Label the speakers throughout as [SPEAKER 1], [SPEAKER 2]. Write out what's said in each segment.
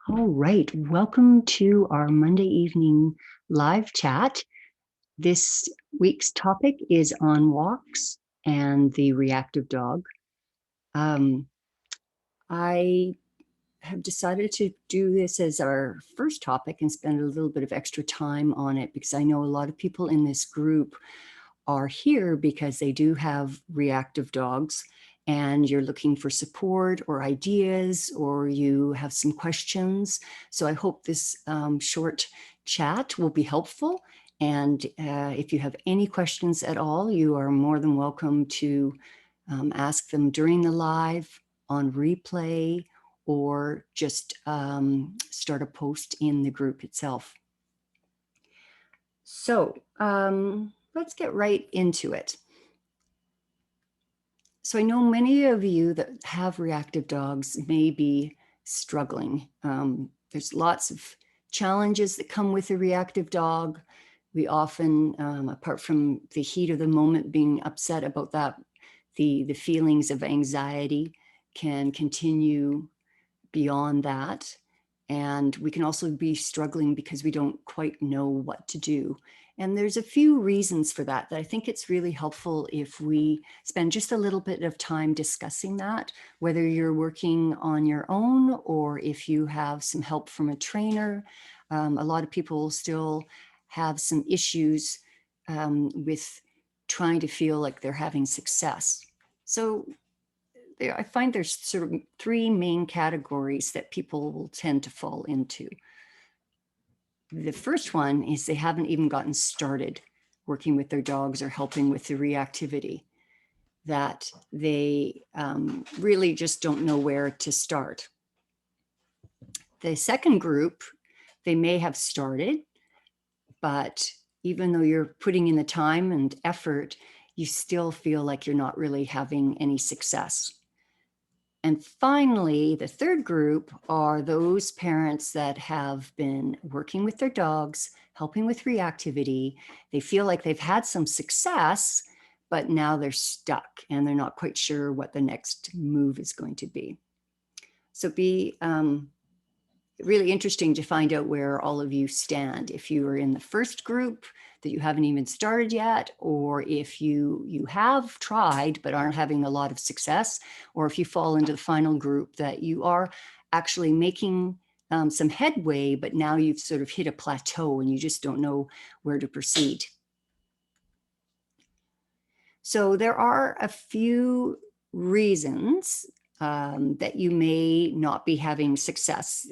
[SPEAKER 1] All right, welcome to our Monday evening live chat. This week's topic is on walks and the reactive dog. Um, I have decided to do this as our first topic and spend a little bit of extra time on it because I know a lot of people in this group are here because they do have reactive dogs and you're looking for support or ideas or you have some questions. So I hope this short chat will be helpful. And if you have any questions at all, you are more than welcome to ask them during the live, on replay, or just start a post in the group itself. So let's get right into it. So I know many of you that have reactive dogs may be struggling. There's lots of challenges that come with a reactive dog. We often, apart from the heat of the moment, being upset about that, the feelings of anxiety can continue beyond that. And we can also be struggling because we don't quite know what to do. And there's a few reasons for that I think it's really helpful if we spend just a little bit of time discussing that, whether you're working on your own or if you have some help from a trainer. A lot of people still have some issues with trying to feel like they're having success. So I find there's sort of three main categories that people will tend to fall into. The first one is they haven't even gotten started working with their dogs or helping with the reactivity, that they really just don't know where to start. The second group, they may have started, but even though you're putting in the time and effort, you still feel like you're not really having any success. And finally, the third group are those parents that have been working with their dogs, helping with reactivity. They feel like they've had some success, but now they're stuck and they're not quite sure what the next move is going to be. So be really interesting to find out where all of you stand. If you are in the first group that you haven't even started yet, or if you have tried but aren't having a lot of success, or if you fall into the final group that you are actually making some headway, but now you've sort of hit a plateau and you just don't know where to proceed. So there are a few reasons that you may not be having success,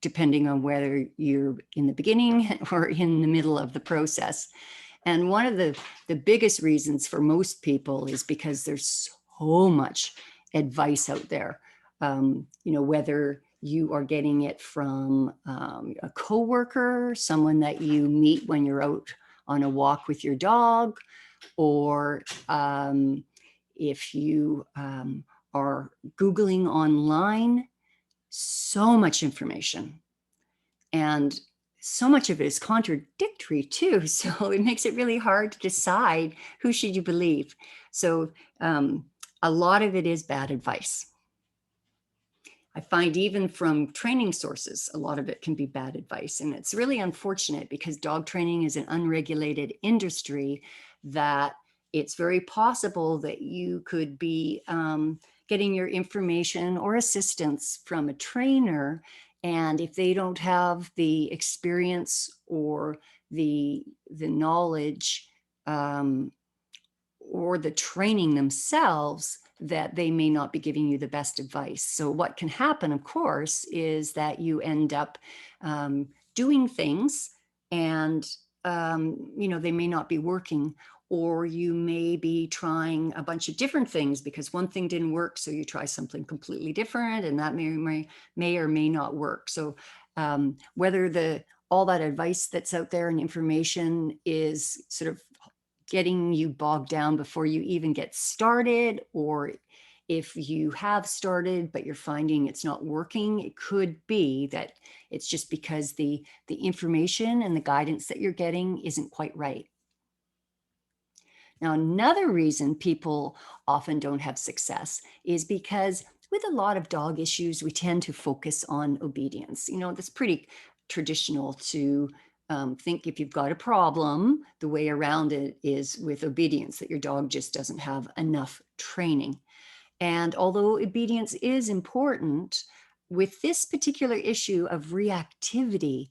[SPEAKER 1] depending on whether you're in the beginning or in the middle of the process. And one of the biggest reasons for most people is because there's so much advice out there. Whether you are getting it from a coworker, someone that you meet when you're out on a walk with your dog, or if you are Googling online, so much information. And so much of it is contradictory too. So it makes it really hard to decide who should you believe. So a lot of it is bad advice. I find even from training sources, a lot of it can be bad advice. And it's really unfortunate because dog training is an unregulated industry that it's very possible that you could be getting your information or assistance from a trainer. And if they don't have the experience or the knowledge or the training themselves, that they may not be giving you the best advice. So what can happen, of course, is that you end up doing things and they may not be working, or you may be trying a bunch of different things because one thing didn't work, so you try something completely different and that may or may not work. So whether all that advice that's out there and information is sort of getting you bogged down before you even get started, or if you have started but you're finding it's not working, it could be that it's just because the information and the guidance that you're getting isn't quite right. Now, another reason people often don't have success is because With a lot of dog issues, we tend to focus on obedience. That's pretty traditional to think if you've got a problem, the way around it is with obedience, that your dog just doesn't have enough training. And although obedience is important, with this particular issue of reactivity,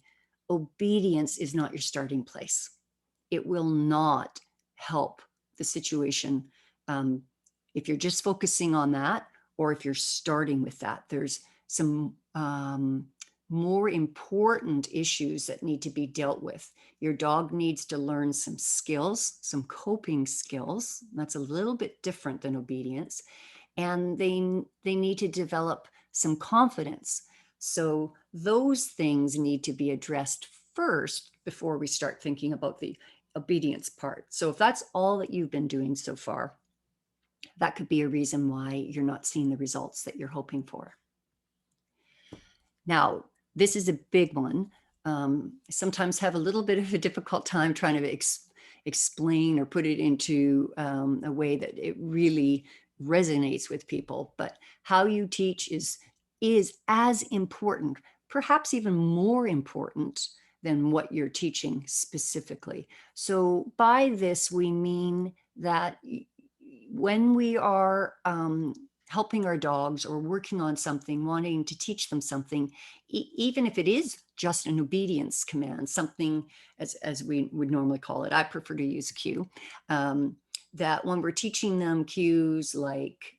[SPEAKER 1] obedience is not your starting place. It will not help the situation um, if you're just focusing on that, or if you're starting with that. There's some more important issues that need to be dealt with. Your dog needs to learn some skills, some coping skills. That's a little bit different than obedience. And they need to develop some confidence. So those things need to be addressed first before we start thinking about the obedience part. So if that's all that you've been doing so far, that could be a reason why you're not seeing the results that you're hoping for. Now, this is a big one. I sometimes have a little bit of a difficult time trying to explain or put it into a way that it really resonates with people. But how you teach is as important, perhaps even more important than what you're teaching specifically. So by this, we mean that when we are helping our dogs or working on something, wanting to teach them something, even if it is just an obedience command, something as we would normally call it, I prefer to use cue, that when we're teaching them cues like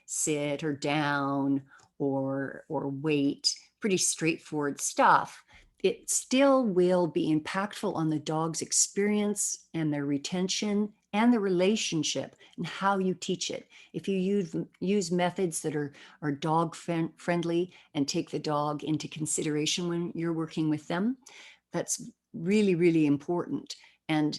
[SPEAKER 1] sit or down or wait, pretty straightforward stuff, it still will be impactful on the dog's experience and their retention and the relationship and how you teach it. If you use methods that are dog friendly and take the dog into consideration when you're working with them, that's really, really important. And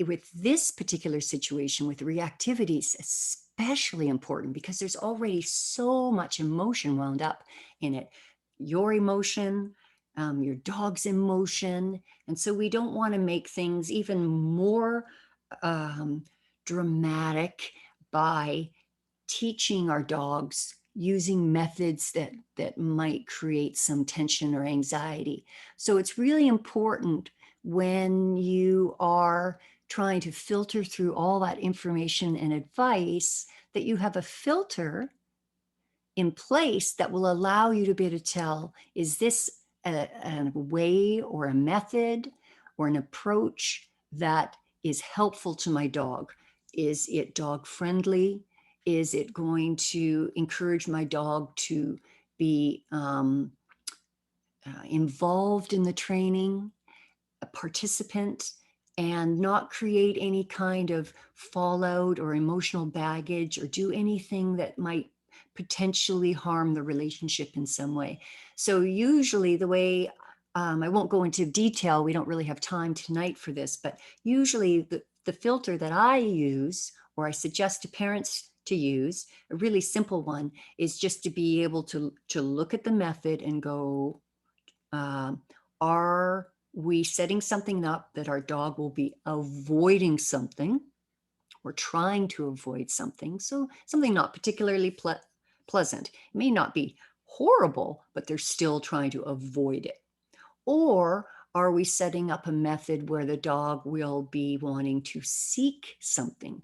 [SPEAKER 1] with this particular situation with reactivity, it's especially important because there's already so much emotion wound up in it. Your emotion, your dog's emotion. And so we don't want to make things even more dramatic by teaching our dogs using methods that might create some tension or anxiety. So it's really important when you are trying to filter through all that information and advice that you have a filter in place that will allow you to be able to tell, is this a way or a method or an approach that is helpful to my dog? Is it dog friendly? Is it going to encourage my dog to be involved in the training, a participant, and not create any kind of fallout or emotional baggage or do anything that might potentially harm the relationship in some way? So usually the way, I won't go into detail, we don't really have time tonight for this, but usually the filter that I use or I suggest to parents to use, a really simple one, is just to be able to look at the method and go, are we setting something up that our dog will be avoiding something or trying to avoid something? So something not particularly pleasant. It may not be horrible, but they're still trying to avoid it. Or are we setting up a method where the dog will be wanting to seek something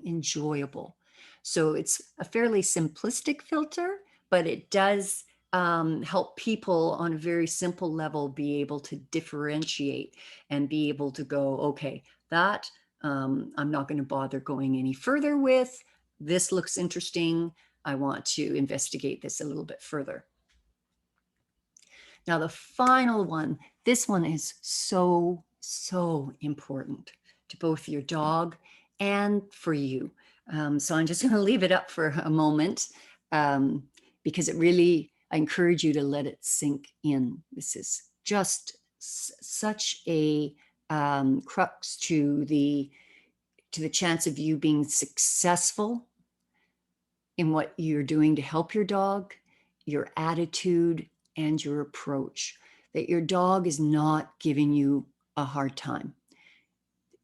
[SPEAKER 1] enjoyable? So it's a fairly simplistic filter, but it does help people on a very simple level be able to differentiate and be able to go, okay, that I'm not going to bother going any further with. This looks interesting. I want to investigate this a little bit further. Now, the final one, this one is so, so important to both your dog and for you. So I'm just going to leave it up for a moment because it really, I encourage you to let it sink in. This is just such a crux to the chance of you being successful in what you're doing to help your dog, your attitude, and your approach, that your dog is not giving you a hard time.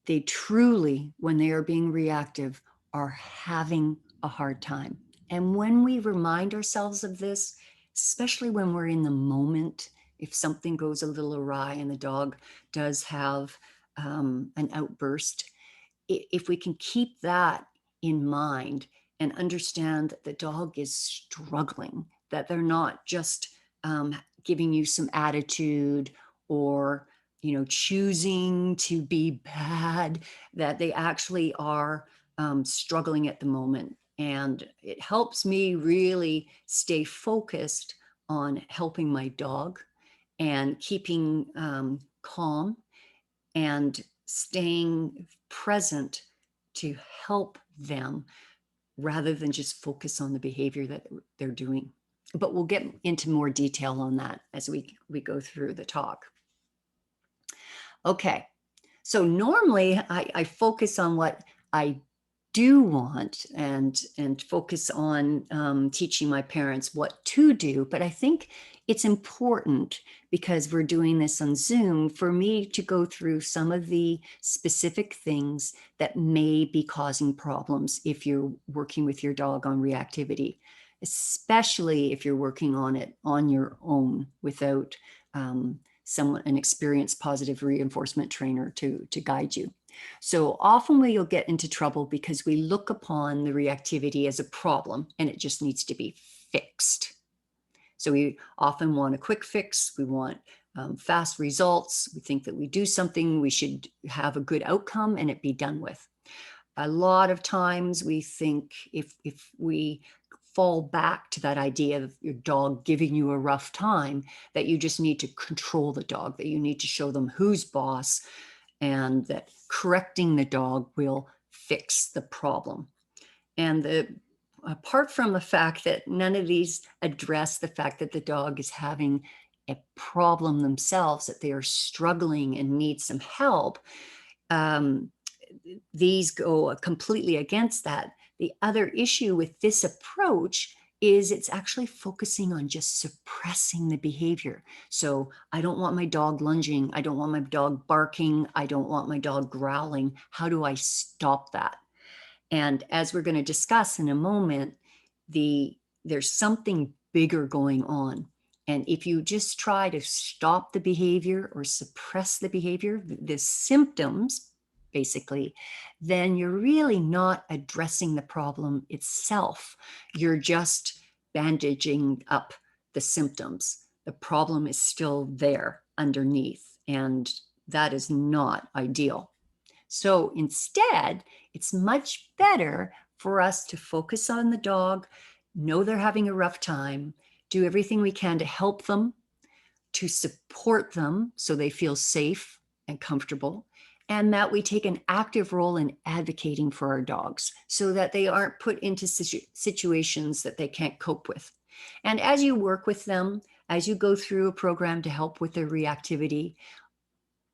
[SPEAKER 1] They truly, when they are being reactive, are having a hard time. And when we remind ourselves of this, especially when we're in the moment, if something goes a little awry and the dog does have an outburst, if we can keep that in mind and understand that the dog is struggling, that they're not just giving you some attitude or choosing to be bad, that they actually are struggling at the moment. And it helps me really stay focused on helping my dog and keeping calm and staying present to help them rather than just focus on the behavior that they're doing. But we'll get into more detail on that as we go through the talk. Okay, so normally I focus on what I do want and focus on teaching my parents what to do. But I think it's important, because we're doing this on Zoom, for me to go through some of the specific things that may be causing problems if you're working with your dog on reactivity, especially if you're working on it on your own without an experienced positive reinforcement trainer to guide you. So often you'll get into trouble because we look upon the reactivity as a problem and it just needs to be fixed. So we often want a quick fix. We want fast results. We think that we do something, we should have a good outcome and it be done with. A lot of times we think if we fall back to that idea of your dog giving you a rough time, that you just need to control the dog, that you need to show them who's boss, and that correcting the dog will fix the problem. And apart from the fact that none of these address the fact that the dog is having a problem themselves, that they are struggling and need some help, these go completely against that. The other issue with this approach is it's actually focusing on just suppressing the behavior. So I don't want my dog lunging. I don't want my dog barking. I don't want my dog growling. How do I stop that? And as we're going to discuss in a moment, there's something bigger going on. And if you just try to stop the behavior or suppress the behavior, the symptoms, basically, then you're really not addressing the problem itself. You're just bandaging up the symptoms. The problem is still there underneath, and that is not ideal. So instead, it's much better for us to focus on the dog, know they're having a rough time, do everything we can to help them, to support them so they feel safe and comfortable, and that we take an active role in advocating for our dogs so that they aren't put into situations that they can't cope with. And as you work with them, as you go through a program to help with their reactivity,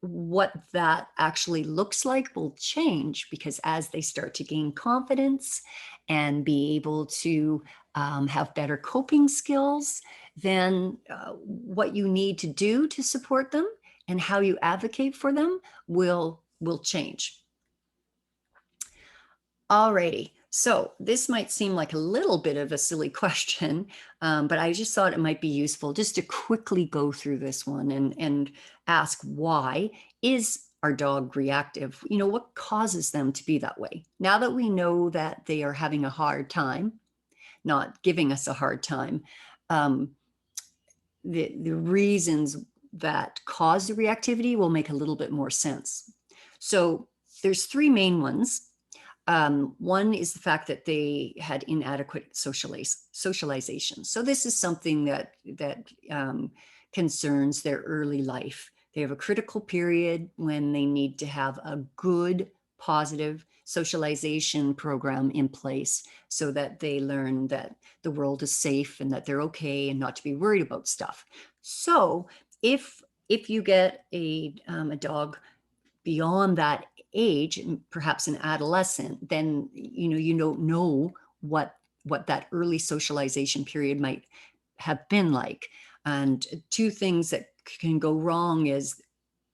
[SPEAKER 1] what that actually looks like will change, because as they start to gain confidence and be able to have better coping skills, then what you need to do to support them and how you advocate for them will change. Alrighty, so this might seem like a little bit of a silly question, but I just thought it might be useful just to quickly go through this one and ask, why is our dog reactive? What causes them to be that way? Now that we know that they are having a hard time, not giving us a hard time, the reasons that cause the reactivity will make a little bit more sense. So there's three main ones. One is the fact that they had inadequate socialization. So this is something that concerns their early life. They have a critical period when they need to have a good, positive socialization program in place so that they learn that the world is safe and that they're okay and not to be worried about stuff. So if you get a dog beyond that age, perhaps an adolescent, then you don't know what that early socialization period might have been like. And two things that can go wrong is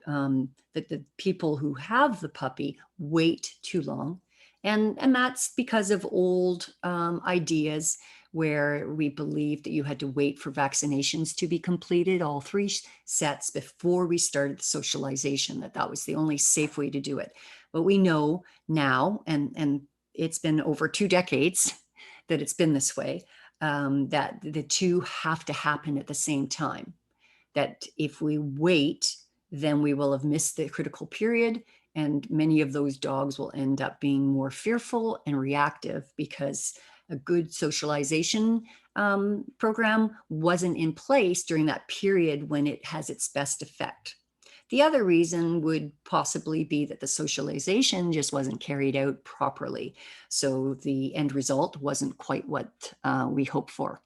[SPEAKER 1] that the people who have the puppy wait too long, And that's because of old ideas where we believed that you had to wait for vaccinations to be completed, all three sets, before we started the socialization, that was the only safe way to do it. But we know now, and it's been over 2 decades that it's been this way, that the two have to happen at the same time. That if we wait, then we will have missed the critical period, and many of those dogs will end up being more fearful and reactive because a good socialization program wasn't in place during that period when it has its best effect. The other reason would possibly be that the socialization just wasn't carried out properly. So the end result wasn't quite what we hoped for.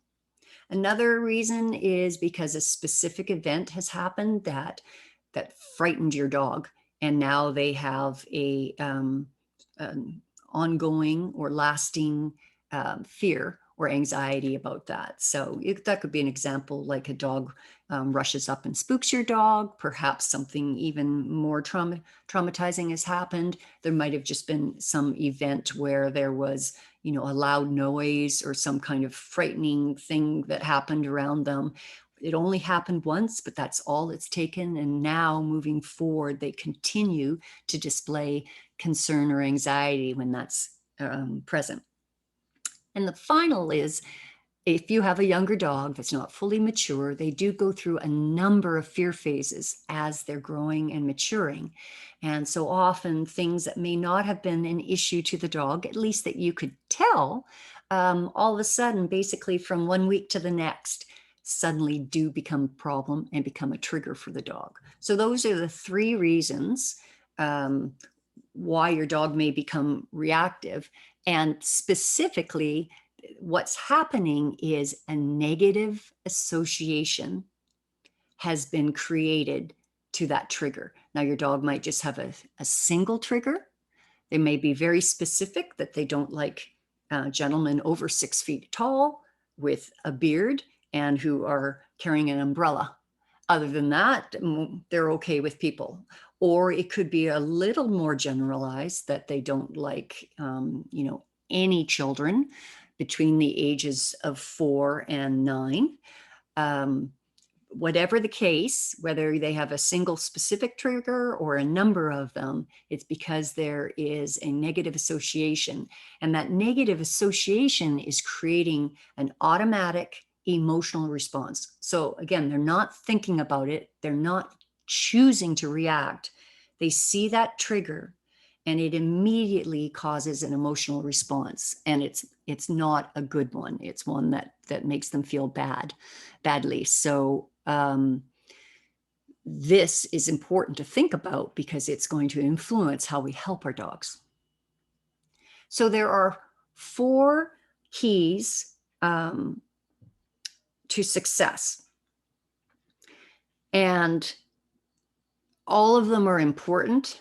[SPEAKER 1] Another reason is because a specific event has happened that frightened your dog, and now they have an ongoing or lasting fear or anxiety about that. So that could be an example, like a dog rushes up and spooks your dog. Perhaps something even more traumatizing has happened. There might have just been some event where there was, a loud noise or some kind of frightening thing that happened around them. It only happened once, but that's all it's taken. And now moving forward, they continue to display concern or anxiety when that's present. And the final is, if you have a younger dog that's not fully mature, they do go through a number of fear phases as they're growing and maturing. And so often things that may not have been an issue to the dog, at least that you could tell, all of a sudden, basically from 1 week to the next, suddenly do become a problem and become a trigger for the dog. So those are the three reasons why your dog may become reactive. And specifically, what's happening is a negative association has been created to that trigger. Now, your dog might just have a single trigger. They may be very specific that they don't like gentlemen over 6 feet tall with a beard and who are carrying an umbrella. Other than that, they're okay with people. Or it could be a little more generalized that they don't like, any children between the ages of 4 and 9. Whatever the case, whether they have a single specific trigger or a number of them, it's because there is a negative association. And that negative association is creating an automatic emotional response. So again, they're not thinking about it. They're not choosing to react. They see that trigger and it immediately causes an emotional response. And it's not a good one. It's one that makes them feel badly. So this is important to think about because it's going to influence how we help our dogs. So there are 4 keys to success. And all of them are important.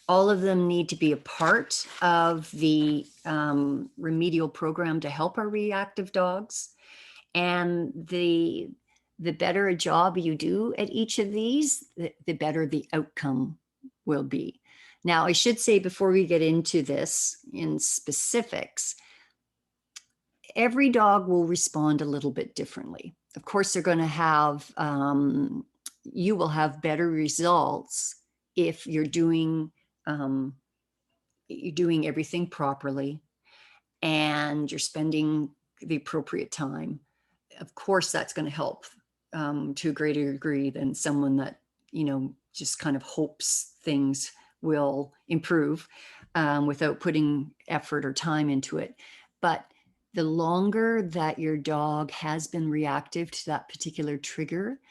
[SPEAKER 1] All of them need to be a part of the remedial program to help our reactive dogs. And the better a job you do at each of these, the better the outcome will be. Now, I should say before we get into this in specifics, every dog will respond a little bit differently. Of course, they're going to have, you will have better results if you're doing everything properly and you're spending the appropriate time. Of course, that's going to help to a greater degree than someone that, just kind of hopes things will improve without putting effort or time into it. But the longer that your dog has been reactive to that particular trigger,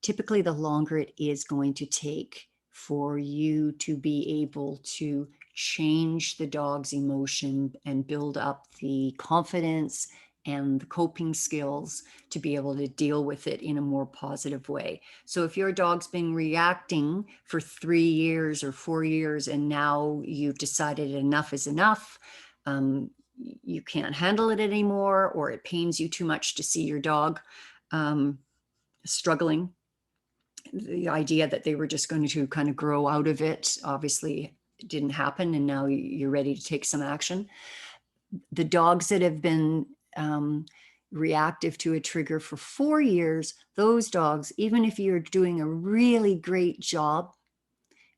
[SPEAKER 1] typically the longer it is going to take for you to be able to change the dog's emotion and build up the confidence and the coping skills to be able to deal with it in a more positive way. So if your dog's been reacting for 3 years or 4 years, and now you've decided enough is enough, you can't handle it anymore, or it pains you too much to see your dog struggling, the idea that they were just going to kind of grow out of it obviously didn't happen and now you're ready to take some action. The dogs that have been reactive to a trigger for 4 years, those dogs, even if you're doing a really great job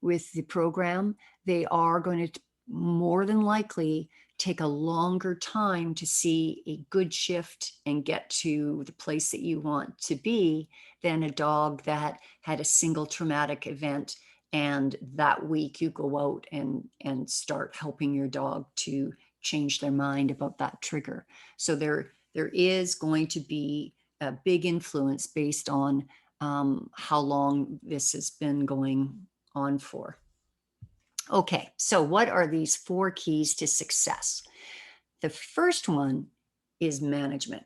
[SPEAKER 1] with the program, they are going to more than likely take a longer time to see a good shift and get to the place that you want to be than a dog that had a single traumatic event, and that week you go out and start helping your dog to change their mind about that trigger. So there is going to be a big influence based on how long this has been going on for. Okay, so what are these 4 keys to success? The first one is management.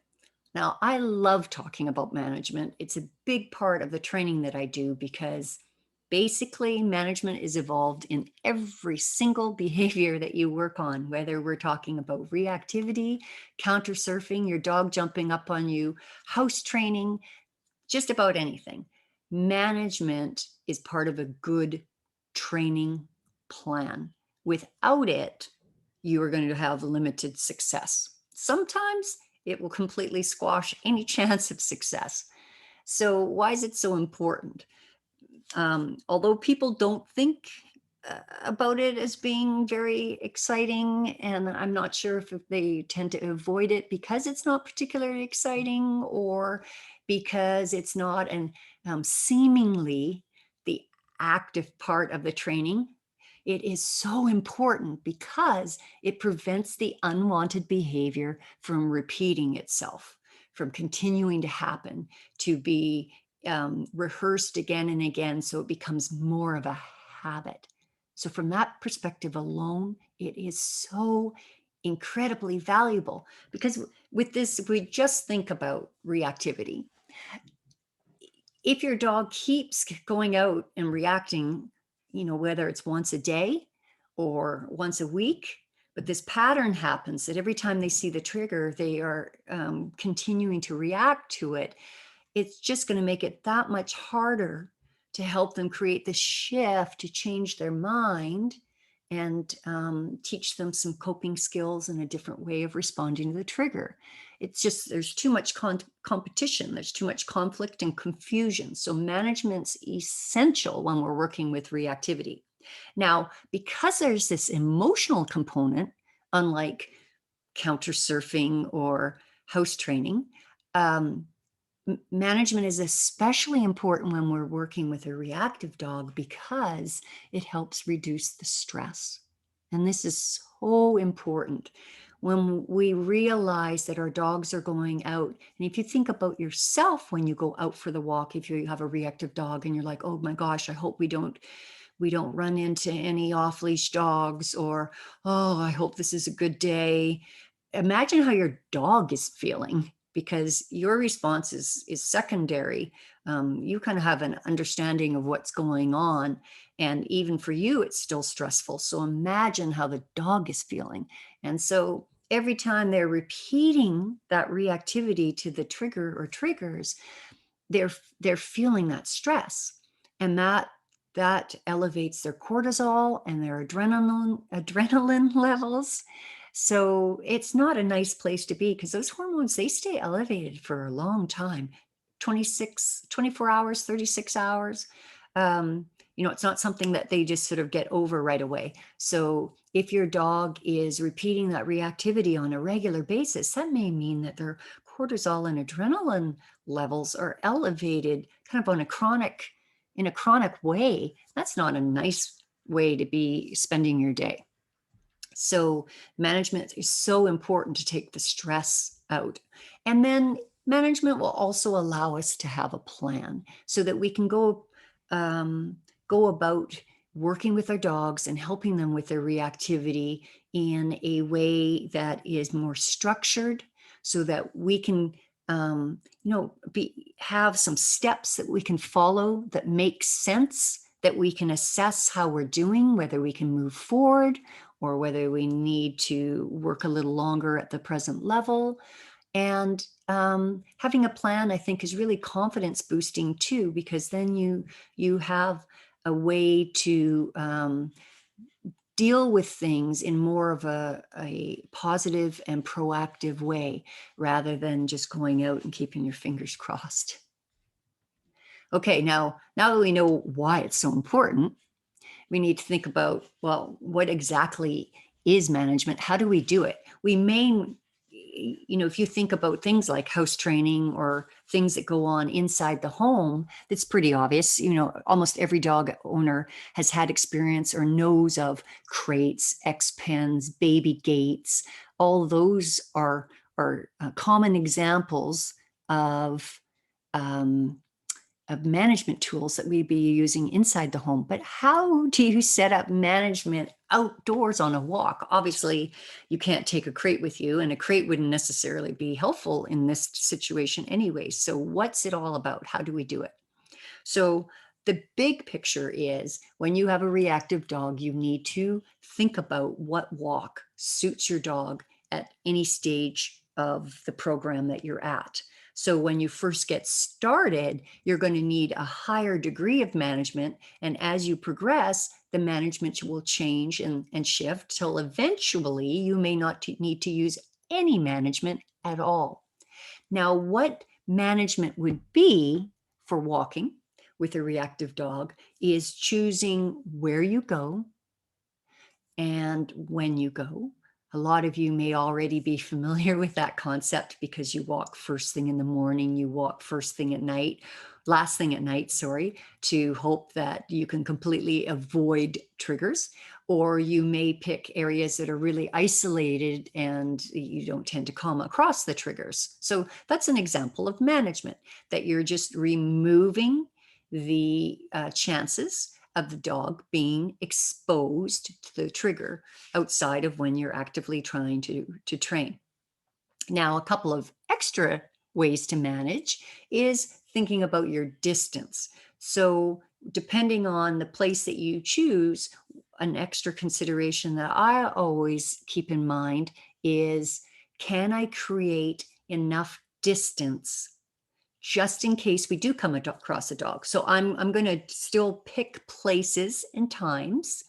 [SPEAKER 1] Now, I love talking about management. It's a big part of the training that I do because basically management is evolved in every single behavior that you work on, whether we're talking about reactivity, counter surfing, your dog jumping up on you, house training, just about anything. Management is part of a good training plan. Without it, you are going to have limited success. Sometimes it will completely squash any chance of success. So why is it so important? Although people don't think about it as being very exciting, and I'm not sure if they tend to avoid it because it's not particularly exciting or because it's not an seemingly the active part of the training. It is so important because it prevents the unwanted behavior from repeating itself, from continuing to happen, to be rehearsed again and again, so it becomes more of a habit. So from that perspective alone, it is so incredibly valuable, because with this, if we just think about reactivity, if your dog keeps going out and reacting, whether it's once a day or once a week, but this pattern happens that every time they see the trigger, they are continuing to react to it, it's just going to make it that much harder to help them create the shift to change their mind and teach them some coping skills and a different way of responding to the trigger. It's just, there's too much competition, there's too much conflict and confusion. So management's essential when we're working with reactivity. Now, because there's this emotional component, unlike counter surfing or house training, management is especially important when we're working with a reactive dog because it helps reduce the stress. And this is so important when we realize that our dogs are going out. And if you think about yourself when you go out for the walk, if you have a reactive dog and you're like, oh my gosh, I hope we don't run into any off-leash dogs, or, oh, I hope this is a good day. Imagine how your dog is feeling, because your response is secondary. You kind of have an understanding of what's going on. And even for you, it's still stressful. So imagine how the dog is feeling. And so every time they're repeating that reactivity to the trigger or triggers, they're feeling that stress. And that elevates their cortisol and their adrenaline levels. So it's not a nice place to be, because those hormones, they stay elevated for a long time, 24 hours, 36 hours. It's not something that they just sort of get over right away. So if your dog is repeating that reactivity on a regular basis, that may mean that their cortisol and adrenaline levels are elevated kind of in a chronic way. That's not a nice way to be spending your day. So management is so important to take the stress out. And then management will also allow us to have a plan so that we can go about working with our dogs and helping them with their reactivity in a way that is more structured, so that we can have some steps that we can follow that make sense, that we can assess how we're doing, whether we can move forward or whether we need to work a little longer at the present level. And having a plan, I think, is really confidence boosting too, because then you have a way to deal with things in more of a positive and proactive way rather than just going out and keeping your fingers crossed. Okay, now that we know why it's so important, we need to think about, well, what exactly is management? How do we do it? We may, if you think about things like house training or things that go on inside the home, that's pretty obvious. Almost every dog owner has had experience or knows of crates, X pens, baby gates. All those are common examples of um, management tools that we'd be using inside the home. But how do you set up management outdoors on a walk? Obviously, you can't take a crate with you, and a crate wouldn't necessarily be helpful in this situation anyway. So what's it all about? How do we do it? So the big picture is, when you have a reactive dog, you need to think about what walk suits your dog at any stage of the program that you're at. So when you first get started, you're going to need a higher degree of management. And as you progress, the management will change and shift till eventually you may not need to use any management at all. Now, what management would be for walking with a reactive dog is choosing where you go and when you go. A lot of you may already be familiar with that concept because you walk first thing in the morning, you walk first thing at night, last thing at night, sorry, to hope that you can completely avoid triggers. Or you may pick areas that are really isolated and you don't tend to come across the triggers. So that's an example of management, that you're just removing the chances of the dog being exposed to the trigger outside of when you're actively trying to train. Now, a couple of extra ways to manage is thinking about your distance. So depending on the place that you choose, an extra consideration that I always keep in mind is, can I create enough distance just in case we do come across a dog? So I'm going to still pick places and times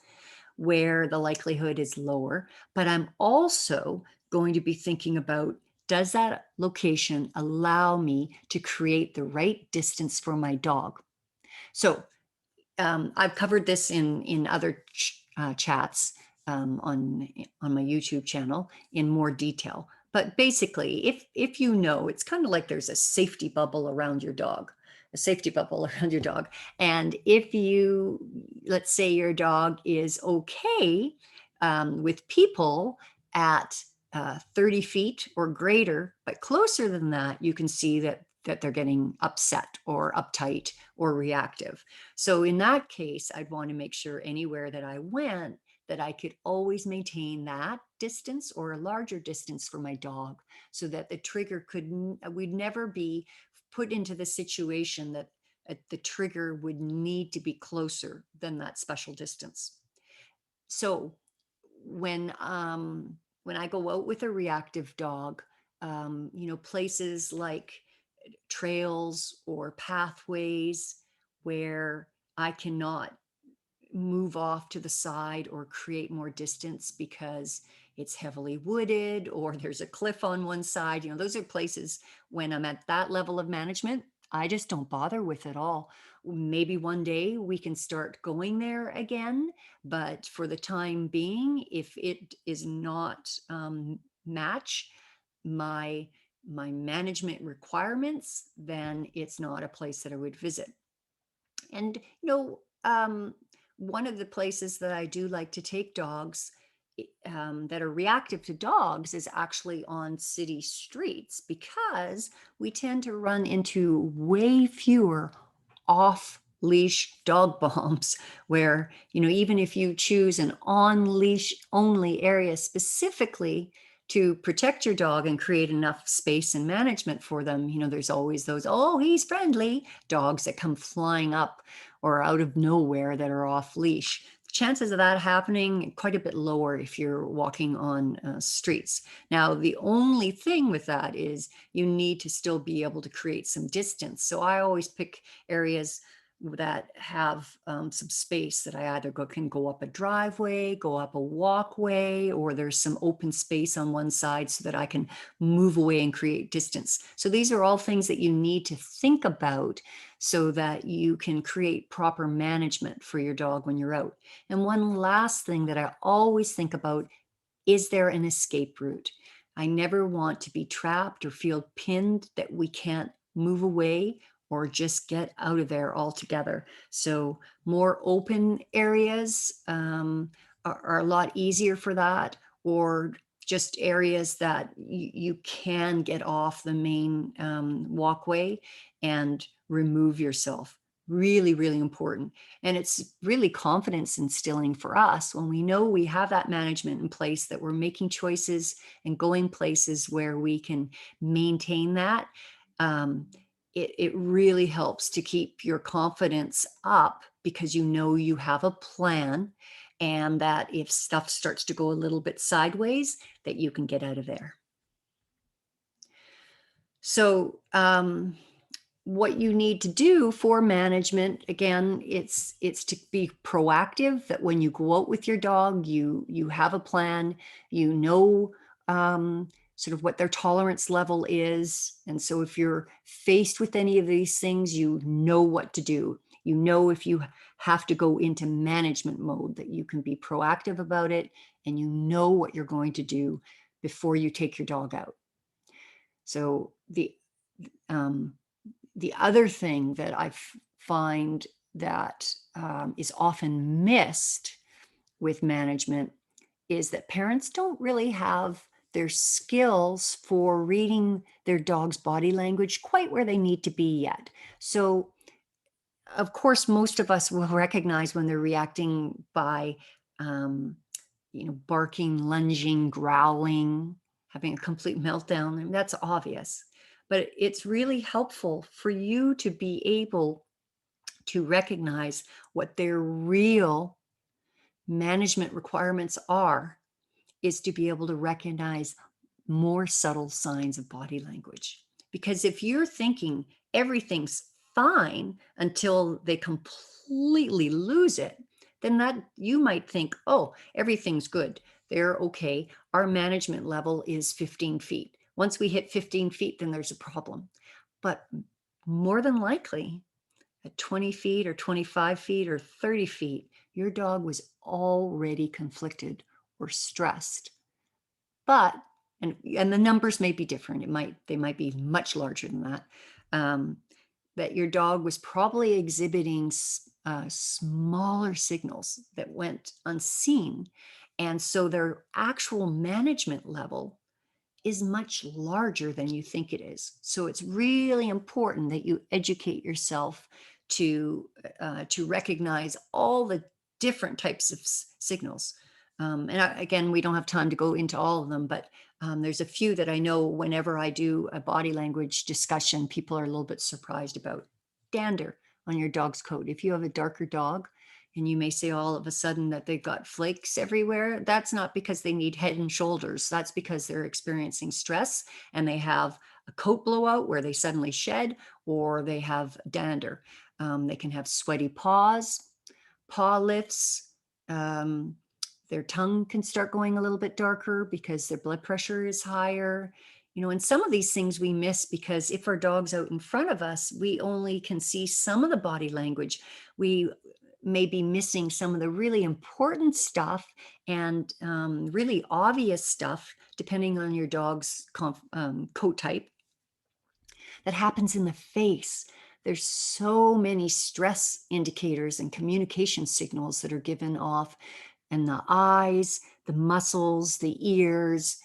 [SPEAKER 1] where the likelihood is lower, but I'm also going to be thinking about, does that location allow me to create the right distance for my dog? So I've covered this in other chats on my YouTube channel in more detail. But basically, if you know, it's kind of like there's a safety bubble around your dog, a safety bubble around your dog. And if you, let's say your dog is okay with people at 30 feet or greater, but closer than that, you can see that they're getting upset or uptight or reactive. So in that case, I'd want to make sure anywhere that I went, that I could always maintain that distance or a larger distance for my dog, so that the trigger would never be put into the situation that the trigger would need to be closer than that special distance. So when I go out with a reactive dog, places like trails or pathways where I cannot move off to the side or create more distance because it's heavily wooded or there's a cliff on one side. Those are places, when I'm at that level of management, I just don't bother with it all. Maybe one day we can start going there again, but for the time being, if it is not match my management requirements, then it's not a place that I would visit. And one of the places that I do like to take dogs that are reactive to dogs is actually on city streets, because we tend to run into way fewer off leash dog bombs, where even if you choose an on leash only area specifically to protect your dog and create enough space and management for them, there's always those, oh, he's friendly dogs that come flying up or out of nowhere that are off leash. Chances of that happening quite a bit lower if you're walking on streets. Now, the only thing with that is you need to still be able to create some distance. So I always pick areas that have some space that I either can go up a driveway, go up a walkway, or there's some open space on one side so that I can move away and create distance. So these are all things that you need to think about so that you can create proper management for your dog when you're out. And one last thing that I always think about, is there an escape route? I never want to be trapped or feel pinned that we can't move away or just get out of there altogether. So more open areas are a lot easier for that, or just areas that you can get off the main walkway and remove yourself. Really, really important. And it's really confidence instilling for us when we know we have that management in place, that we're making choices and going places where we can maintain that. Um, it really helps to keep your confidence up because you know you have a plan, and that if stuff starts to go a little bit sideways, that you can get out of there. So, what you need to do for management, again, it's to be proactive, that when you go out with your dog, you have a plan, you know, sort of what their tolerance level is. And so if you're faced with any of these things, you know what to do. You know, if you have to go into management mode, that you can be proactive about it, and you know what you're going to do before you take your dog out. So um, the other thing that find that is often missed with management is that parents don't really have their skills for reading their dog's body language quite where they need to be yet. So, of course, most of us will recognize when they're reacting by, um, barking, lunging, growling, having a complete meltdown. I mean, that's obvious. But it's really helpful for you to be able to recognize what their real management requirements are, is to be able to recognize more subtle signs of body language. Because if you're thinking everything's fine until they completely lose it, then that you might think, oh, everything's good. They're okay. Our management level is 15 feet. Once we hit 15 feet, then there's a problem. But more than likely, at 20 feet or 25 feet or 30 feet, your dog was already conflicted or stressed. But, and the numbers may be different. They might be much larger than that. That your dog was probably exhibiting smaller signals that went unseen. And so their actual management level is much larger than you think it is. So it's really important that you educate yourself to recognize all the different types of signals. Again, we don't have time to go into all of them, but there's a few that I know whenever I do a body language discussion, people are a little bit surprised about. Dander on your dog's coat. If you have a darker dog, and you may say all of a sudden that they've got flakes everywhere, that's not because they need head and shoulders. That's because they're experiencing stress and they have a coat blowout where they suddenly shed, or they have dander. They can have sweaty paws, paw lifts. Their tongue can start going a little bit darker because their blood pressure is higher. And some of these things we miss because if our dog's out in front of us, we only can see some of the body language. We may be missing some of the really important stuff and really obvious stuff, depending on your dog's coat type, that happens in the face. There's so many stress indicators and communication signals that are given off in the eyes, the muscles, the ears,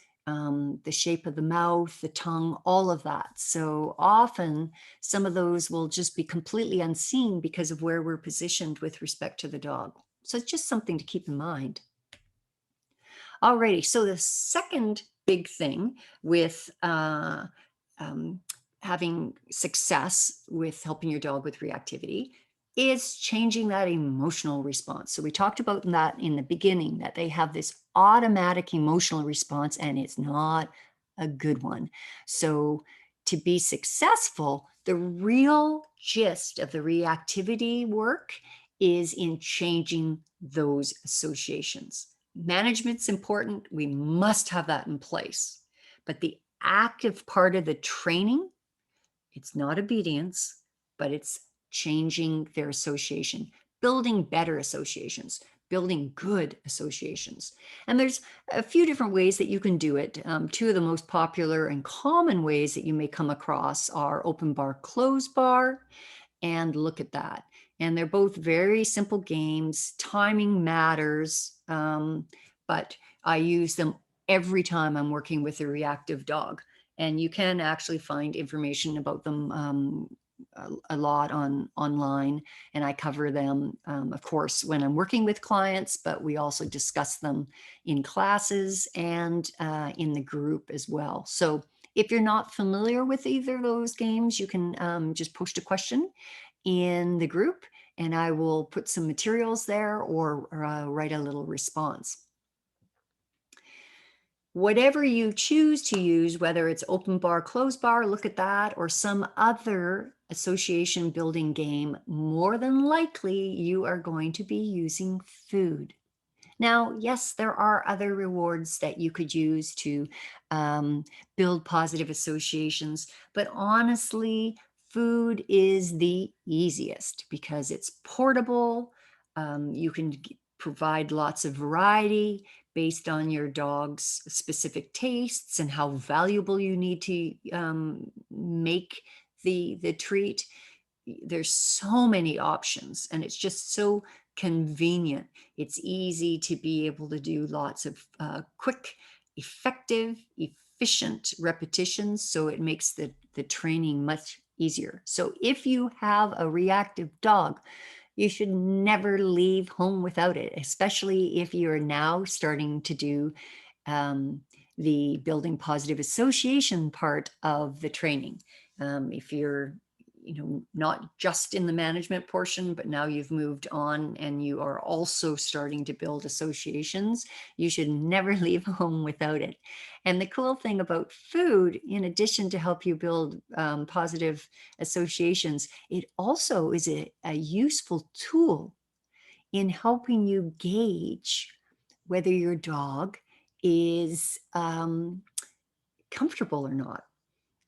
[SPEAKER 1] the shape of the mouth, the tongue, all of that. So often some of those will just be completely unseen because of where we're positioned with respect to the dog. So it's just something to keep in mind. Alrighty, so the second big thing with having success with helping your dog with reactivity is changing that emotional response. So we talked about that in the beginning, that they have this automatic emotional response and it's not a good one. So to be successful, the real gist of the reactivity work is in changing those associations. Management's important. We must have that in place. But the active part of the training, it's not obedience, but it's changing their association, building better associations, building good associations. And there's a few different ways that you can do it. Two of the most popular and common ways that you may come across are open bar, close bar, and look at that. And they're both very simple games. Timing matters, but I use them every time I'm working with a reactive dog. And you can actually find information about them a lot online, and I cover them, of course, when I'm working with clients, but we also discuss them in classes and in the group as well. So if you're not familiar with either of those games, you can just post a question in the group, and I will put some materials there or write a little response. Whatever you choose to use, whether it's open bar, close bar, look at that, or some other association building game, more than likely you are going to be using food. Now, yes, there are other rewards that you could use to build positive associations, but honestly, food is the easiest because it's portable. You can provide lots of variety based on your dog's specific tastes and how valuable you need to make the treat. There's so many options, and it's just so convenient. It's easy to be able to do lots of quick, effective, efficient repetitions, so it makes the training much easier. So if you have a reactive dog, you should never leave home without it, especially if you're now starting to do the building positive association part of the training. If you're not just in the management portion, but now you've moved on and you are also starting to build associations, you should never leave home without it. And the cool thing about food, in addition to help you build positive associations, it also is a useful tool in helping you gauge whether your dog is comfortable or not.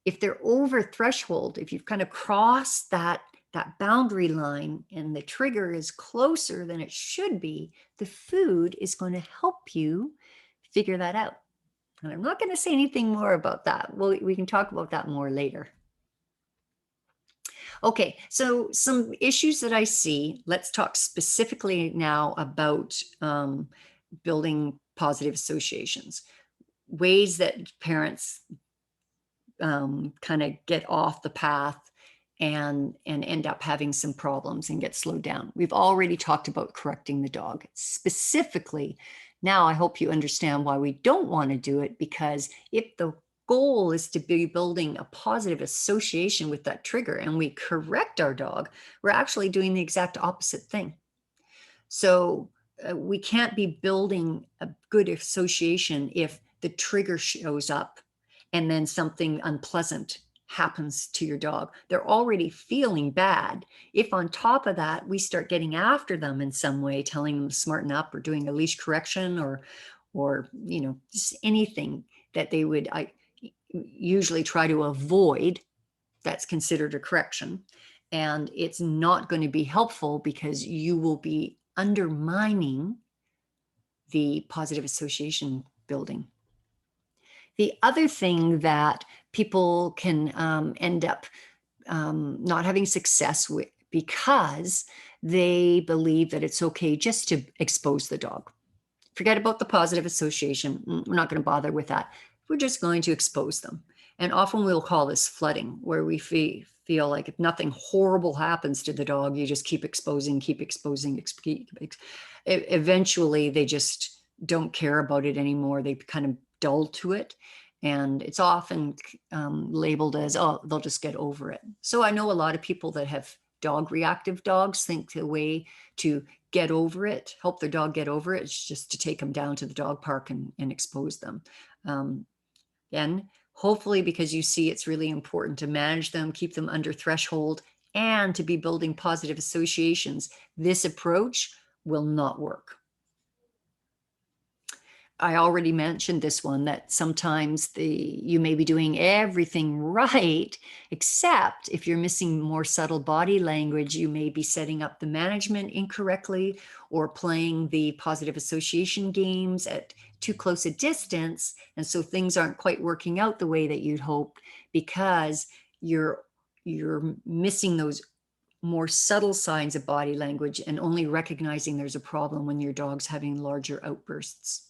[SPEAKER 1] If they're over threshold, if you've kind of crossed that boundary line and the trigger is closer than it should be, the food is going to help you figure that out. And I'm not going to say anything more about that. We can talk about that more later. Okay, so some issues that I see, let's talk specifically now about building positive associations, ways that parents kind of get off the path and end up having some problems and get slowed down. We've already talked about correcting the dog. Specifically, now I hope you understand why we don't want to do it, because if the goal is to be building a positive association with that trigger and we correct our dog, we're actually doing the exact opposite thing. So we can't be building a good association if the trigger shows up and then something unpleasant happens to your dog. They're already feeling bad. If on top of that, we start getting after them in some way, telling them to smarten up or doing a leash correction or just anything that they would usually try to avoid, that's considered a correction. And it's not going to be helpful because you will be undermining the positive association building. The other thing that people can end up not having success with, because they believe that it's okay just to expose the dog. Forget about the positive association. We're not going to bother with that. We're just going to expose them. And often we'll call this flooding, where we feel like if nothing horrible happens to the dog, you just keep exposing. Eventually, they just don't care about it anymore. They kind of dull to it. And it's often labeled as, oh, they'll just get over it. So I know a lot of people that have reactive dogs think the way to get over it, help their dog get over it, is just to take them down to the dog park and expose them. Again, hopefully because you see it's really important to manage them, keep them under threshold, and to be building positive associations. This approach will not work. I already mentioned this one, that sometimes you may be doing everything right, except if you're missing more subtle body language, you may be setting up the management incorrectly or playing the positive association games at too close a distance. And so things aren't quite working out the way that you'd hoped because you're missing those more subtle signs of body language and only recognizing there's a problem when your dog's having larger outbursts.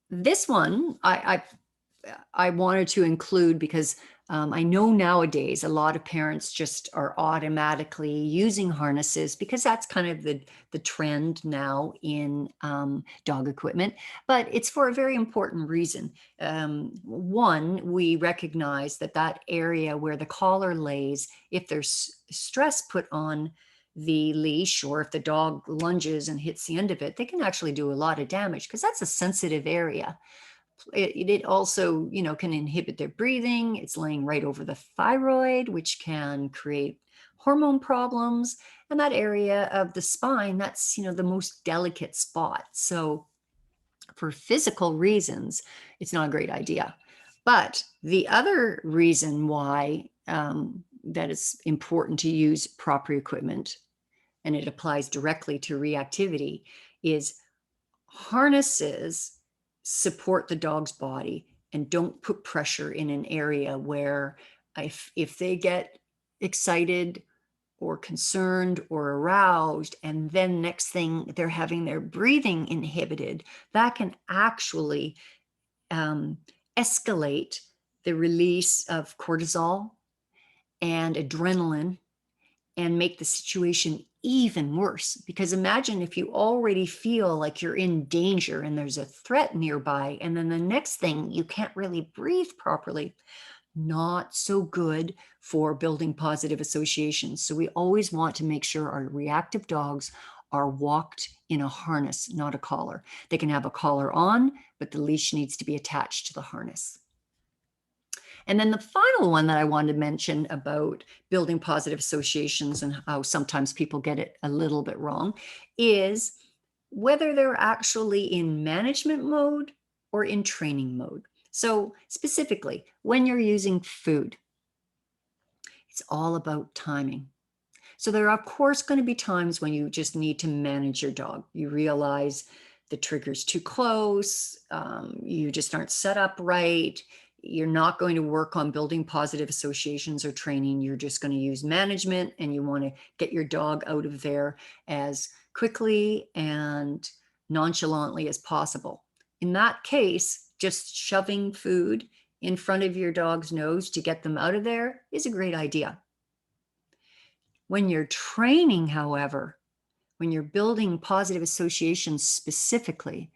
[SPEAKER 1] This one I wanted to include because I know nowadays a lot of parents just are automatically using harnesses because that's kind of the trend now in dog equipment, but it's for a very important reason. One, we recognize that area where the collar lays, if there's stress put on the leash, or if the dog lunges and hits the end of it, they can actually do a lot of damage because that's a sensitive area. It also, can inhibit their breathing. It's laying right over the thyroid, which can create hormone problems. And that area of the spine, that's, the most delicate spot. So for physical reasons, it's not a great idea. But the other reason why that it's important to use proper equipment, and it applies directly to reactivity, is harnesses support the dog's body and don't put pressure in an area where if they get excited or concerned or aroused, and then next thing they're having their breathing inhibited, that can actually escalate the release of cortisol and adrenaline and make the situation even worse. Because imagine if you already feel like you're in danger and there's a threat nearby, and then the next thing you can't really breathe properly. Not so good for building positive associations. So we always want to make sure our reactive dogs are walked in a harness, not a collar. They can have a collar on, but the leash needs to be attached to the harness. And then the final one that I wanted to mention about building positive associations and how sometimes people get it a little bit wrong is whether they're actually in management mode or in training mode. So specifically, when you're using food, it's all about timing. So there are, of course, going to be times when you just need to manage your dog. You realize the trigger's too close, you just aren't set up right, you're not going to work on building positive associations or training, you're just going to use management, and you want to get your dog out of there as quickly and nonchalantly as possible. In that case, just shoving food in front of your dog's nose to get them out of there is a great idea. When you're training, however, when you're building positive associations specifically,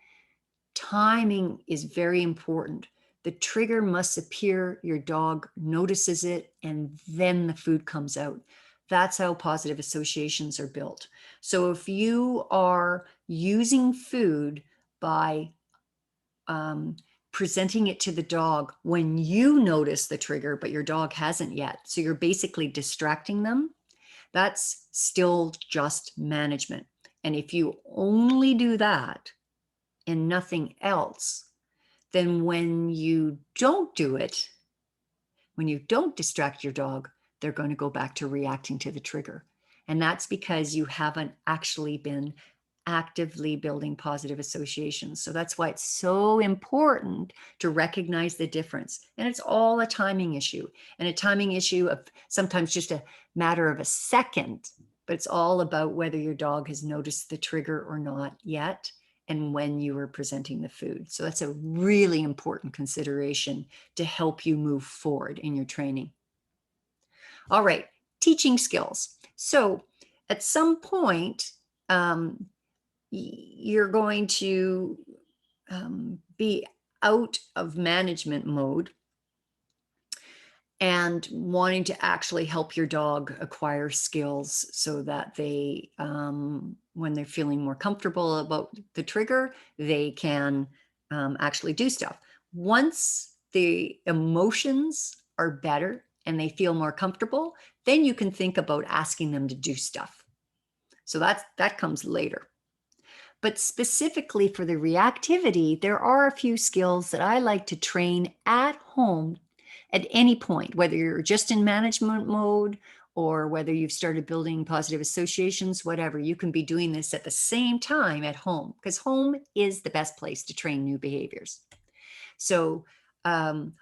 [SPEAKER 1] timing is very important. The trigger must appear, your dog notices it, and then the food comes out. That's how positive associations are built. So if you are using food by presenting it to the dog when you notice the trigger, but your dog hasn't yet, so you're basically distracting them, that's still just management. And if you only do that and nothing else, then when you don't do it, when you don't distract your dog, they're going to go back to reacting to the trigger. And that's because you haven't actually been actively building positive associations. So that's why it's so important to recognize the difference. And it's all a timing issue, and a timing issue of sometimes just a matter of a second, but it's all about whether your dog has noticed the trigger or not yet, and when you were presenting the food. So that's a really important consideration to help you move forward in your training. All right, teaching skills. So at some point, you're going to be out of management mode and wanting to actually help your dog acquire skills so that they, when they're feeling more comfortable about the trigger, they can actually do stuff. Once the emotions are better and they feel more comfortable, then you can think about asking them to do stuff. So that comes later. But specifically for the reactivity, there are a few skills that I like to train at home at any point, whether you're just in management mode or whether you've started building positive associations, whatever. You can be doing this at the same time at home, because home is the best place to train new behaviors. So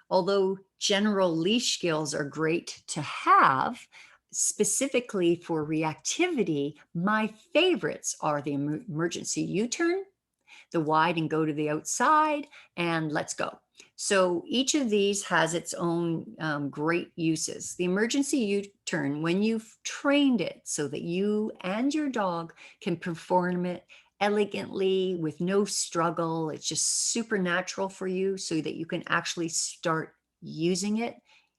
[SPEAKER 1] although general leash skills are great to have, specifically for reactivity, my favorites are the emergency U-turn, the wide and go to the outside, and let's go. So each of these has its own great uses. The emergency U-turn, when you've trained it so that you and your dog can perform it elegantly with no struggle, it's just super natural for you so that you can actually start using it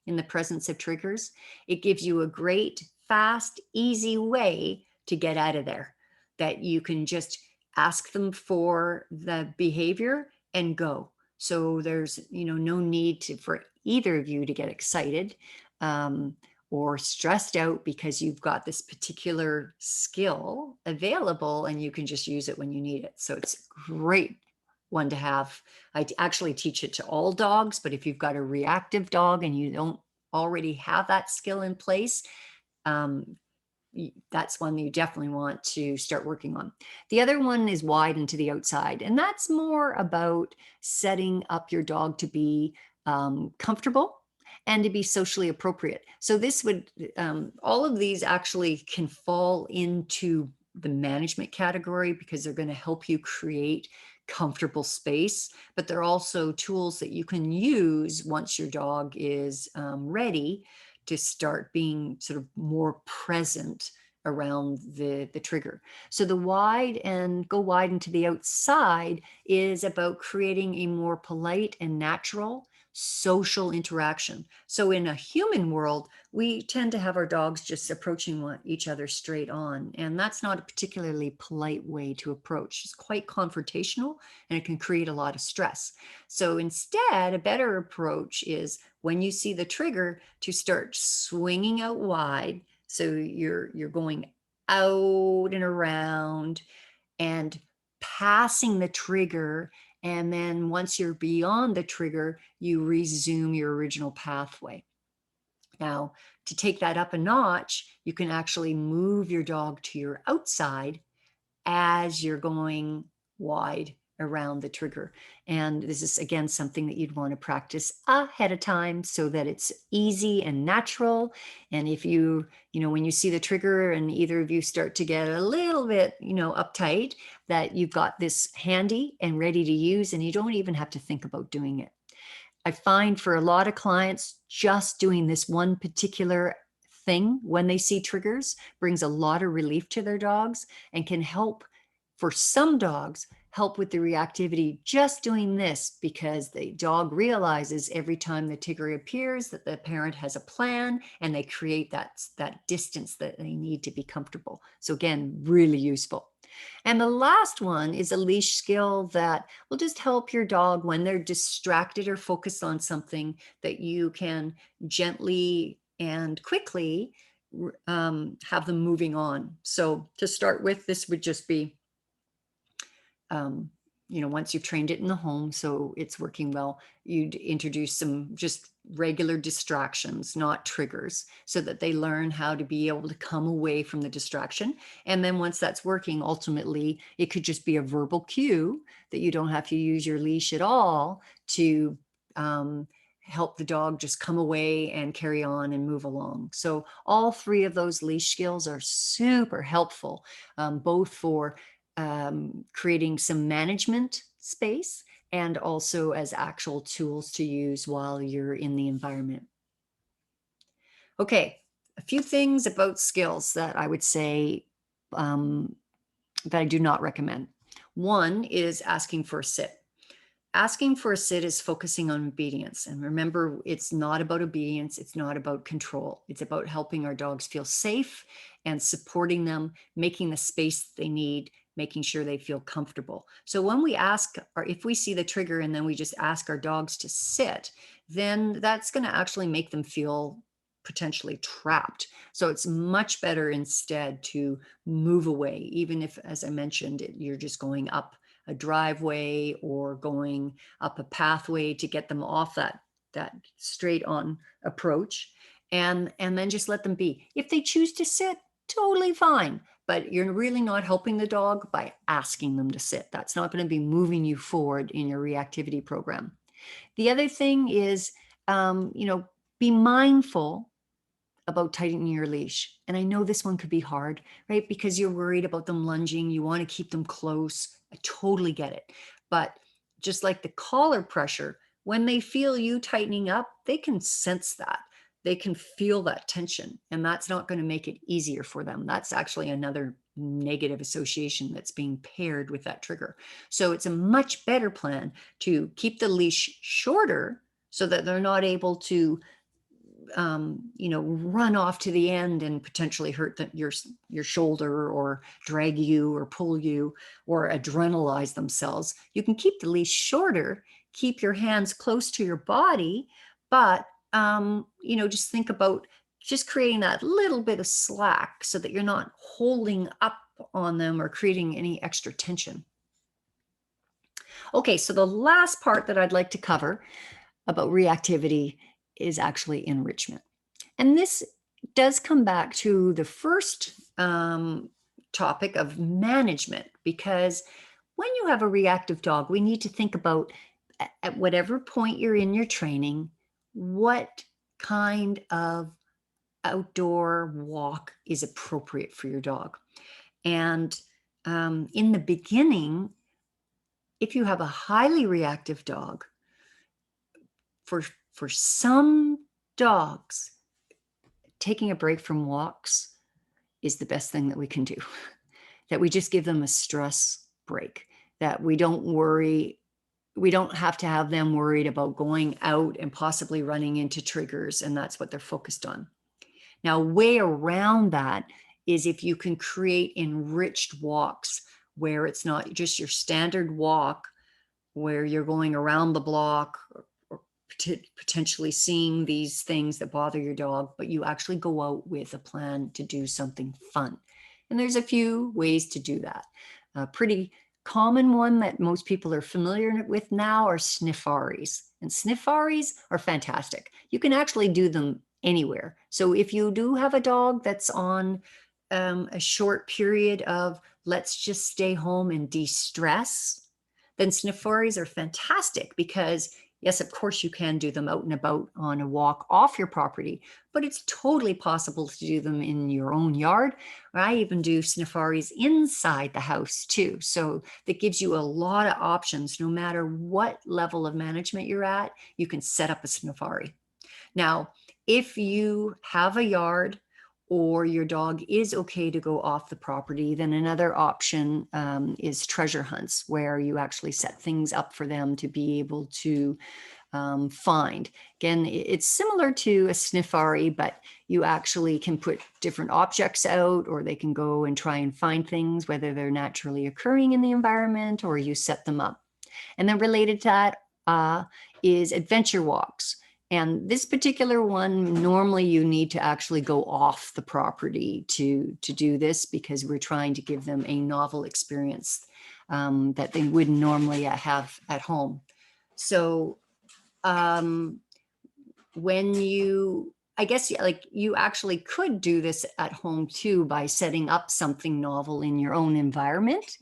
[SPEAKER 1] in the presence of triggers. It gives you a great, fast, easy way to get out of there, that you can just ask them for the behavior and go. So there's, no need for either of you to get excited or stressed out because you've got this particular skill available and you can just use it when you need it. So it's a great one to have. I actually teach it to all dogs, but if you've got a reactive dog and you don't already have that skill in place, that's one that you definitely want to start working on. The other one is wide and to the outside, and that's more about setting up your dog to be comfortable and to be socially appropriate. So this would, all of these actually can fall into the management category because they're going to help you create comfortable space, but they're also tools that you can use once your dog is ready to start being sort of more present around the trigger. So the wide and go wide into the outside is about creating a more polite and natural social interaction. So in a human world, we tend to have our dogs just approaching each other straight on, and that's not a particularly polite way to approach. It's quite confrontational and it can create a lot of stress. So instead, a better approach is when you see the trigger to start swinging out wide. So you're going out and around and passing the trigger. And then once you're beyond the trigger, you resume your original pathway. Now, to take that up a notch, you can actually move your dog to your outside as you're going wide around the trigger. And this is, again, something that you'd want to practice ahead of time so that it's easy and natural. And if when you see the trigger and either of you start to get a little bit, uptight, that you've got this handy and ready to use, and you don't even have to think about doing it. I find for a lot of clients, just doing this one particular thing when they see triggers brings a lot of relief to their dogs and can help, for some dogs, help with the reactivity just doing this, because the dog realizes every time the trigger appears that the parent has a plan and they create that distance that they need to be comfortable. So again, really useful. And the last one is a leash skill that will just help your dog when they're distracted or focused on something, that you can gently and quickly have them moving on. So to start with, this would just be, once you've trained it in the home, so it's working well, you'd introduce some just regular distractions, not triggers, so that they learn how to be able to come away from the distraction. And then once that's working, ultimately, it could just be a verbal cue that you don't have to use your leash at all to help the dog just come away and carry on and move along. So all three of those leash skills are super helpful, both for creating some management space and also as actual tools to use while you're in the environment. Okay, a few things about skills that I would say that I do not recommend. One is asking for a sit. Asking for a sit is focusing on obedience. And remember, it's not about obedience. It's not about control. It's about helping our dogs feel safe and supporting them, making the space they need making sure they feel comfortable. So when we ask, or if we see the trigger and then we just ask our dogs to sit, then that's going to actually make them feel potentially trapped. So it's much better instead to move away, even if, as I mentioned, you're just going up a driveway or going up a pathway to get them off that straight on approach, and then just let them be. If they choose to sit, totally fine, but you're really not helping the dog by asking them to sit. That's not going to be moving you forward in your reactivity program. The other thing is, be mindful about tightening your leash. And I know this one could be hard, right? Because you're worried about them lunging. You want to keep them close. I totally get it. But just like the collar pressure, when they feel you tightening up, they can sense that. They can feel that tension. And that's not going to make it easier for them. That's actually another negative association that's being paired with that trigger. So it's a much better plan to keep the leash shorter so that they're not able to run off to the end and potentially hurt your shoulder or drag you or pull you or adrenalize themselves. You can keep the leash shorter, keep your hands close to your body, but just think about just creating that little bit of slack so that you're not holding up on them or creating any extra tension. Okay, so the last part that I'd like to cover about reactivity is actually enrichment. And this does come back to the first topic of management, because when you have a reactive dog, we need to think about, at whatever point you're in your training, what kind of outdoor walk is appropriate for your dog. And in the beginning, if you have a highly reactive dog, for some dogs, taking a break from walks is the best thing that we can do. That we just give them a stress break, that we don't have to have them worried about going out and possibly running into triggers, and that's what they're focused on. Now, way around that is if you can create enriched walks where it's not just your standard walk where you're going around the block or potentially seeing these things that bother your dog, but you actually go out with a plan to do something fun. And there's a few ways to do that. A pretty common one that most people are familiar with now are snifaris. And snifaris are fantastic. You can actually do them anywhere. So if you do have a dog that's on a short period of let's just stay home and de-stress, then snifaris are fantastic because yes, of course you can do them out and about on a walk off your property, but it's totally possible to do them in your own yard. I even do snifaris inside the house too. So that gives you a lot of options. No matter what level of management you're at, you can set up a snifari. Now, if you have a yard or your dog is okay to go off the property, then another option is treasure hunts, where you actually set things up for them to be able to find. Again, it's similar to a snifari, but you actually can put different objects out, or they can go and try and find things, whether they're naturally occurring in the environment or you set them up. And then related to that is adventure walks. And this particular one, normally you need to actually go off the property to do this, because we're trying to give them a novel experience that they wouldn't normally have at home. So when I guess you actually could do this at home too by setting up something novel in your own environment.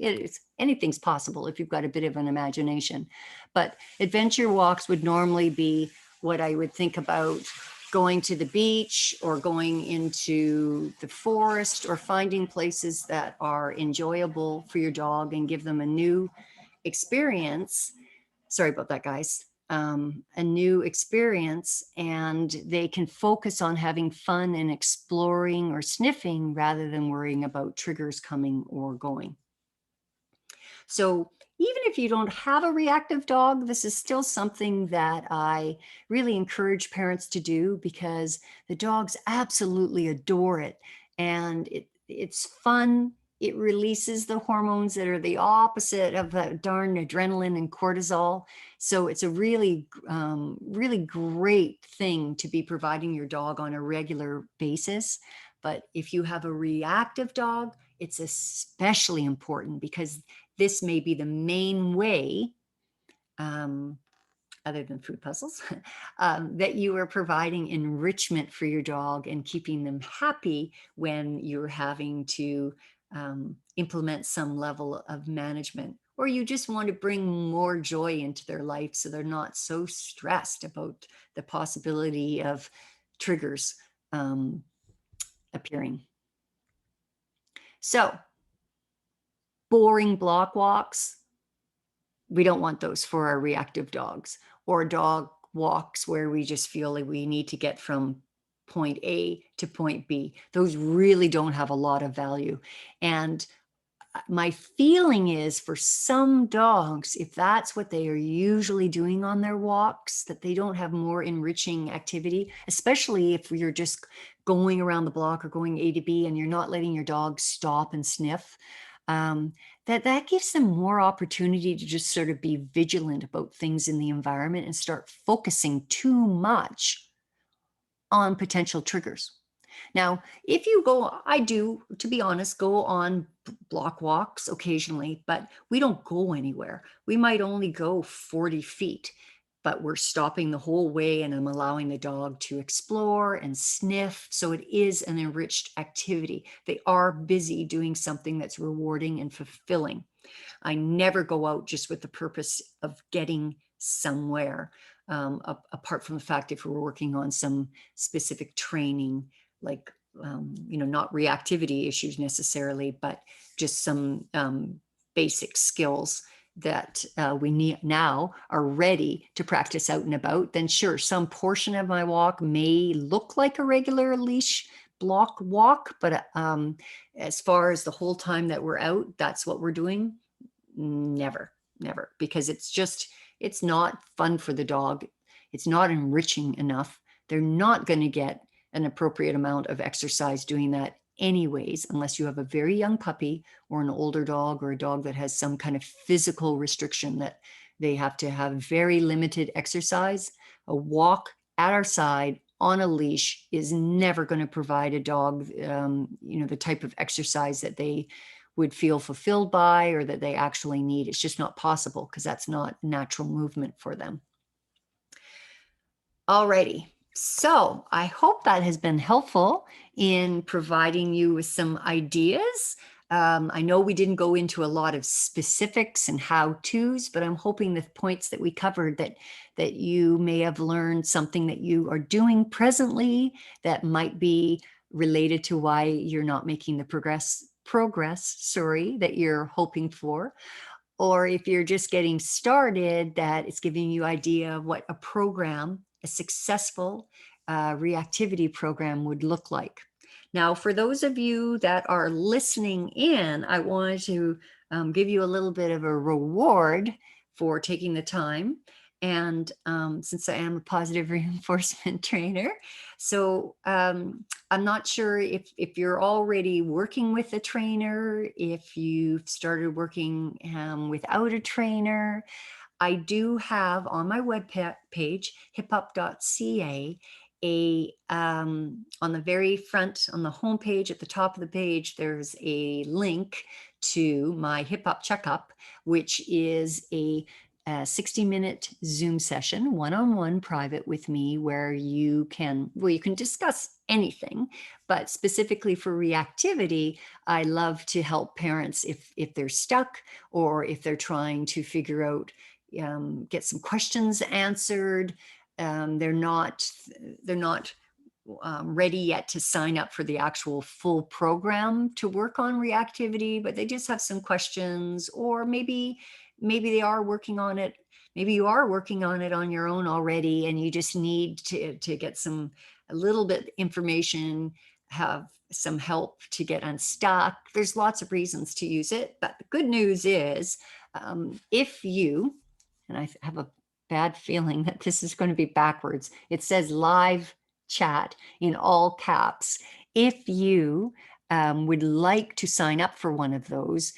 [SPEAKER 1] Anything's possible if you've got a bit of an imagination. But adventure walks would normally be what I would think about going to the beach or going into the forest or finding places that are enjoyable for your dog and give them a new experience. Sorry about that, guys. A new experience, and they can focus on having fun and exploring or sniffing rather than worrying about triggers coming or going. So even if you don't have a reactive dog, this is still something that I really encourage parents to do, because the dogs absolutely adore it. And it's fun. it releases the hormones that are the opposite of that darn adrenaline and cortisol. So it's a really, really great thing to be providing your dog on a regular basis. But if you have a reactive dog, it's especially important because this may be the main way, um, other than food puzzles, that you are providing enrichment for your dog and keeping them happy when you're having to implement some level of management, or you just want to bring more joy into their life so they're not so stressed about the possibility of triggers appearing. So, boring block walks, we don't want those for our reactive dogs, or dog walks where we just feel like we need to get from point A to point B. Those really don't have a lot of value. And my feeling is for some dogs, if that's what they are usually doing on their walks, that they don't have more enriching activity, especially if you're just going around the block or going A to B and you're not letting your dog stop and sniff. That gives them more opportunity to just sort of be vigilant about things in the environment and start focusing too much on potential triggers. Now, if you go, I do, to be honest, go on block walks occasionally, but we don't go anywhere. We might only go 40 feet, but we're stopping the whole way and I'm allowing the dog to explore and sniff. So it is an enriched activity. They are busy doing something that's rewarding and fulfilling. I never go out just with the purpose of getting somewhere, apart from the fact if we're working on some specific training, like, not reactivity issues necessarily, but just some basic skills that we need now are ready to practice out and about, then sure, some portion of my walk may look like a regular leash block walk, but as far as the whole time that we're out, that's what we're doing. Never, never, because it's not fun for the dog. It's not enriching enough. They're not going to get an appropriate amount of exercise doing that anyways, unless you have a very young puppy or an older dog or a dog that has some kind of physical restriction that they have to have very limited exercise. A walk at our side on a leash is never going to provide a dog, the type of exercise that they would feel fulfilled by or that they actually need. It's just not possible because that's not natural movement for them. Alrighty. So I hope that has been helpful in providing you with some ideas. I know we didn't go into a lot of specifics and how-tos, but I'm hoping the points that we covered that you may have learned something that you are doing presently that might be related to why you're not making the progress that you're hoping for. Or if you're just getting started, that it's giving you idea of what a successful reactivity program would look like. Now, for those of you that are listening in, I wanted to give you a little bit of a reward for taking the time. And since I am a positive reinforcement trainer, so I'm not sure if you're already working with a trainer, if you've started working without a trainer. I do have on my web page, hipup.ca, on the very front, on the home page, at the top of the page, there's a link to my HipUp Checkup, which is a 60-minute Zoom session, one-on-one private with me, where you can discuss anything, but specifically for reactivity, I love to help parents if they're stuck or if they're trying to figure out, get some questions answered. They're not ready yet to sign up for the actual full program to work on reactivity, but they just have some questions, or maybe they are working on it. Maybe you are working on it on your own already, and you just need to get a little bit information, have some help to get unstuck. There's lots of reasons to use it, but the good news is, if you, and I have a bad feeling that this is going to be backwards. It says live chat in all caps. If you would like to sign up for one of those,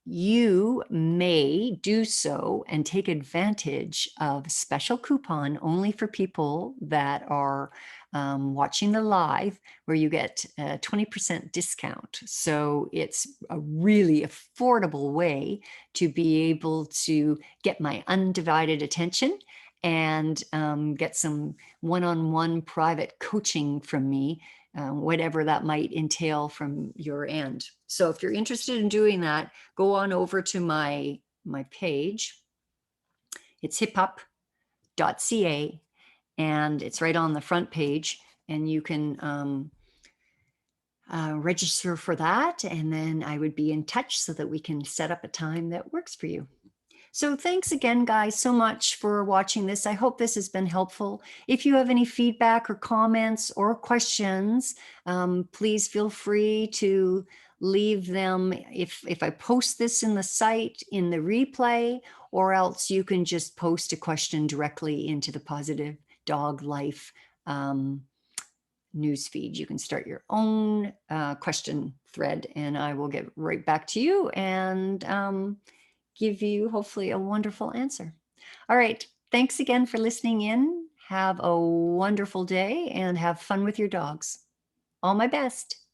[SPEAKER 1] you may do so and take advantage of a special coupon only for people that are watching the live, where you get a 20% discount. So it's a really affordable way to be able to get my undivided attention and get some one-on-one private coaching from me, whatever that might entail from your end. So if you're interested in doing that, go on over to my page. It's hiphop.ca, and it's right on the front page, and you can register for that, and then I would be in touch so that we can set up a time that works for you. So thanks again, guys, so much for watching this. I hope this has been helpful. If you have any feedback or comments or questions, please feel free to leave them if I post this in the site in the replay, or else you can just post a question directly into the Positive Dog Life newsfeed. You can start your own question thread, and I will get right back to you and give you hopefully a wonderful answer. All right. Thanks again for listening in. Have a wonderful day and have fun with your dogs. All my best.